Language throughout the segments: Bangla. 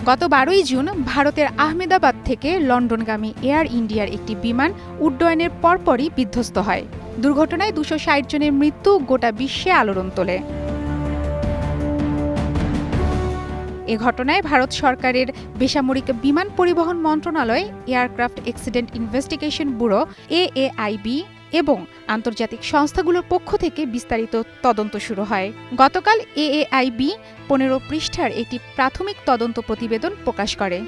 গত 12ই জুন ভারতের আহমেদাবাদ থেকে লন্ডনগামী এয়ার ইন্ডিয়ার একটি বিমান উড্ডয়নের পরপরই বিধ্বস্ত হয়। দুর্ঘটনায় 260 জনের মৃত্যু গোটা বিশ্বে আলোড়ন তোলে। এ ঘটনায় ভারত সরকারের বেসামরিক বিমান পরিবহন মন্ত্রণালয়, aircraft accident investigation bureau AAIB এবং আন্তর্জাতিক সংস্থাগুলোর পক্ষ থেকে বিস্তারিত তদন্ত শুরু হয়। গতকাল AAIB 15 পৃষ্ঠার একটি প্রাথমিক তদন্ত প্রতিবেদন প্রকাশ করে।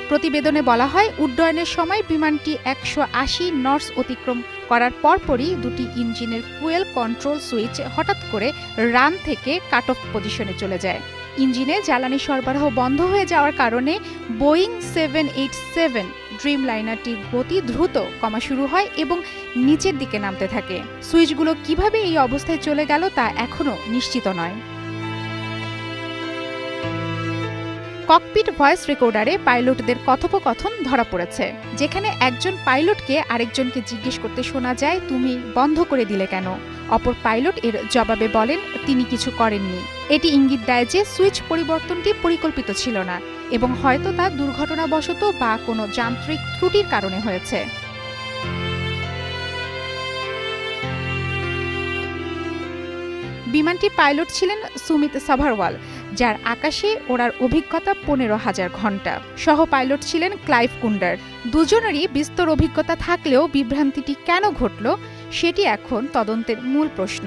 প্রতিবেদনে বলা হয়, উড্ডয়নের সময় বিমানটি 180 নটস অতিক্রম করার পরপরই দুটি ইঞ্জিনের ফুয়েল কন্ট্রোল সুইচ হঠাৎ করে রান থেকে কাট অফ পজিশনে চলে যায়। ইঞ্জিনে জ্বালানি সরবরাহ বন্ধ হয়ে যাওয়ার কারণে বোয়িং 787 ড্রিমলাইনারটির গতি দ্রুত কমা শুরু হয় এবং নিচের দিকে নামতে থাকে। সুইচগুলো কিভাবে এই অবস্থায় চলে গেল তা এখনও নিশ্চিত নয়। ককপিট ভয়েস রেকর্ডারে পাইলটদের কথোপকথন ধরা পড়েছে, যেখানে একজন পাইলটকে আরেকজনকে জিজ্ঞেস করতে শোনা যায়, তুমি বন্ধ করে দিলে কেন? অপর পাইলট এর জবাবে বলেন, তিনি কিছু করেননি। এটি ইঙ্গিত দেয় যে সুইচ পরিবর্তনটি পরিকল্পিত ছিল না এবং হয়তো তা দুর্ঘটনাবশত বা কোনো যান্ত্রিক ত্রুটির কারণে হয়েছে। বিমানটির পাইলট ছিলেন সুমিত সাভারওয়াল, যার আকাশে ওড়ার অভিজ্ঞতা 15,000 ঘণ্টা। সহ পাইলট ছিলেন ক্লাইভ কুন্ডার। দুজনেরই বিস্তর অভিজ্ঞতা থাকলেও বিভ্রান্তিটি কেন ঘটল সেটি এখন তদন্তের মূল প্রশ্ন।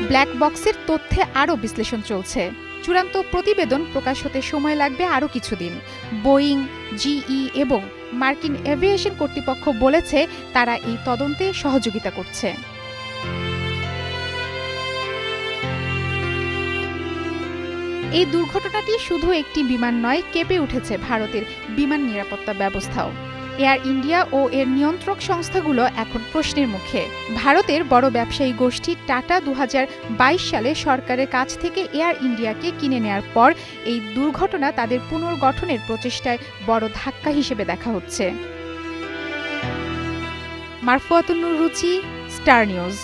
ব্ল্যাক বক্সের তথ্যে আরও বিশ্লেষণ চলছে। চূড়ান্ত প্রতিবেদন প্রকাশ হতে সময় লাগবে আরও কিছুদিন। বোয়িং, GE এবং মার্কিন এভিয়েশন কর্তৃপক্ষ বলেছে তারা এই তদন্তে সহযোগিতা করছে। এই দুর্ঘটনাটি শুধু একটি বিমান নয়, কেঁপে উঠেছে ভারতের বিমান নিরাপত্তা ব্যবস্থাও। এয়ার ইন্ডিয়া ও এর নিয়ন্ত্রক সংস্থাগুলো এখন প্রশ্নের মুখে। ভারতের বড় ব্যবসায়ী গোষ্ঠী টাটা 2022 সালে সরকারের কাছ থেকে এয়ার ইন্ডিয়াকে কিনে নেয়ার পর এই দুর্ঘটনা তাদের পুনর্গঠনের প্রচেষ্টায় বড় ধাক্কা হিসেবে দেখা হচ্ছে। মারফুয়াতুন রুচি, স্টার নিউজ।